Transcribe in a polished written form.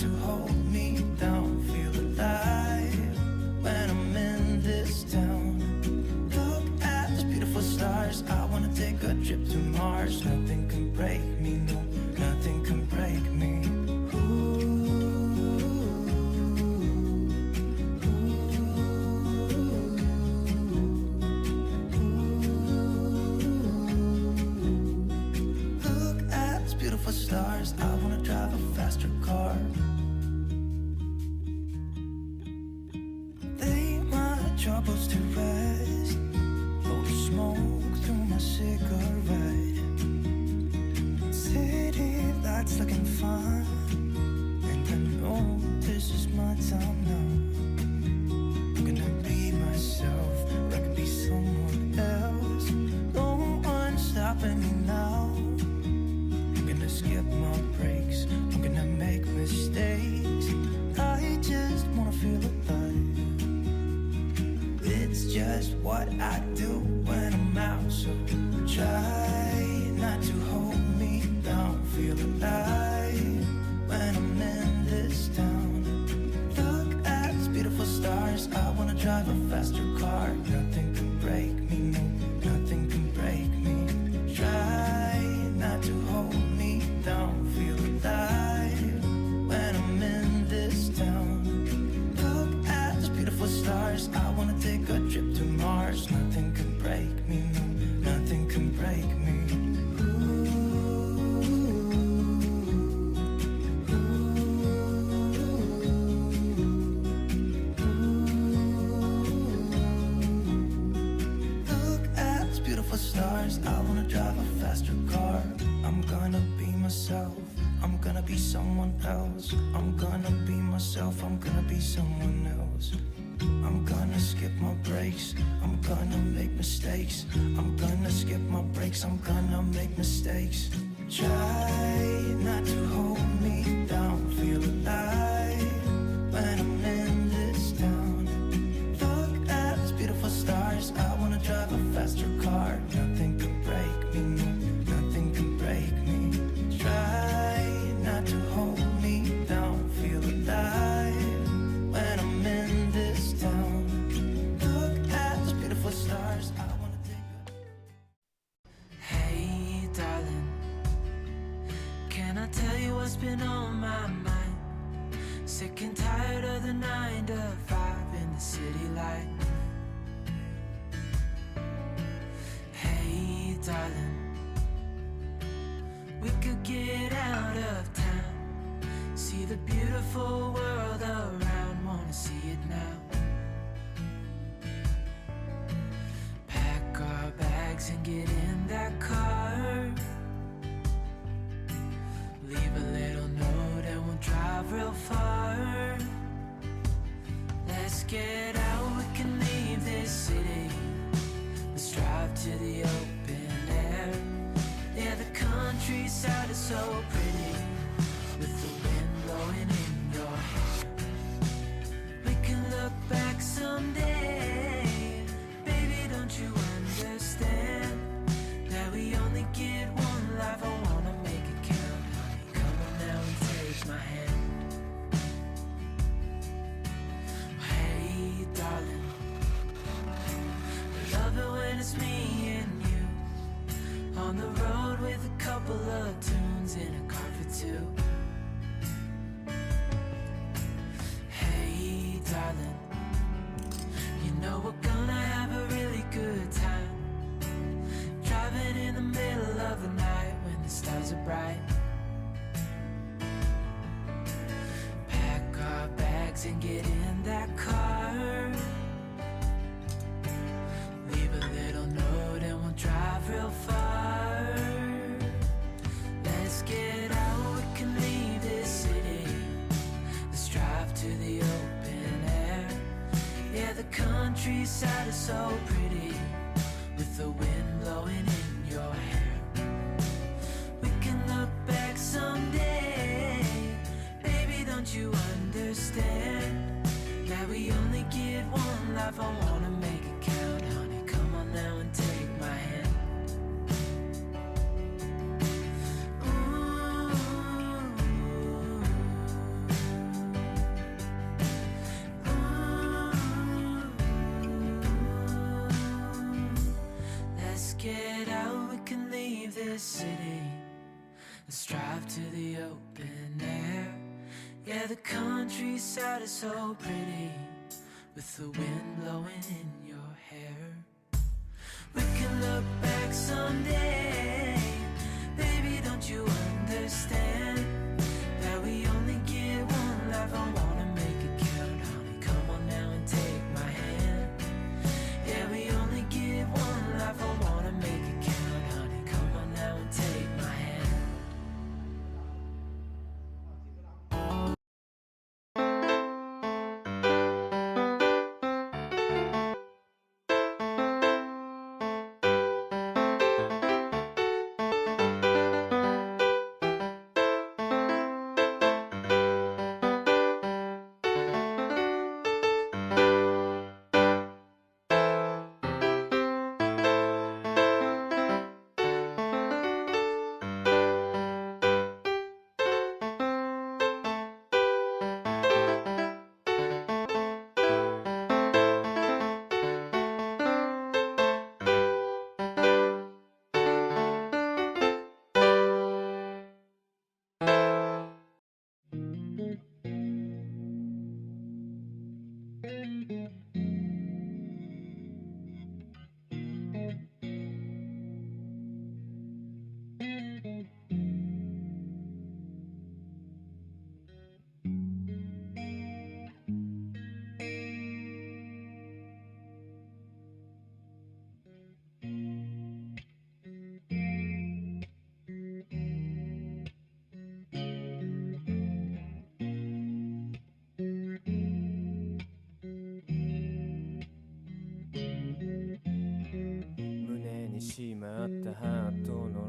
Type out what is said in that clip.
to hold me down. Feel alive when I'm in this town. Look at these beautiful stars. I wanna take a trip to Mars. Nothing can break me, no, nothing can break me. Stars, I wanna drive a faster car. Lay my troubles to rest, blow the smoke through my cigarette. City lights looking fine, and I know this is my time now. I'm gonna be myself, I could be someone else. No one's stopping me now. Skip my breaks, I'm gonna make mistakes. I just wanna feel alive. It's just what I do when I'm out. So try not to hold me down. Feel alive when I'm in this town. Look at these beautiful stars. I wanna drive a faster car. Nothing can break me, no, nothing can break me. Try not to hold me down. Feel alive when I'm in this town. Look at these beautiful stars. I wanna take a trip to Mars. Nothing can break me, no, nothing can break me. Look at these beautiful stars. I wanna drive a faster car. I'm gonna be myself, I'm gonna be someone else. I'm gonna be myself, I'm gonna be someone else. I'm gonna skip my breaks, I'm gonna make mistakes. I'm gonna skip my breaks, I'm gonna make mistakes. Try not to hold me down. Feel alive when I'm in this town. Look at these beautiful stars. I wanna drive a faster car. Nothing can break me, no, nothing can break me. Try not to hold me down. Feel alive when I'm in this town. Look at these beautiful stars. I wanna take a... Hey darling, can I tell you what's been on my mind? Sick and tired of the 9 to 5 in the city light. Hey darling, we could get out of town, see the beautiful world around, wanna see it now. Pack our bags and get in that car. Leave a little note and we'll drive real far. Let's get out, we can leave this city. Let's drive to the open air. Yeah, the countryside is so pretty, with the wind blowing in your hair. We can look back someday. Baby, don't you understand that we only get one life? I wanna make it count, honey. Come on now and take my hand. Hey darling, love it when it's me and you on the road with a couple of tunes in a car for two. Hey darling, you know we're gonna have a really good time, driving in the middle of the night when the stars are bright. Pack our bags and get in that car. Leave a little note and we'll drive real far. Let's get out, we can leave this city. Let's drive to the open air. Yeah, the countryside is so pretty, with the wind blowing in your hair. We can look back someday. Baby, don't you understand that we only get one life? I wanna make it count, honey. Come on now and take my hand. Ooh. Yeah, the countryside is so pretty, with the wind blowing in your hair. We can look back someday, baby, don't you understand that we only get one life? I wanna make it count, honey, come on now and take my hand. Yeah, we only get one life, I wanna make it count, honey, come on now and take my hand.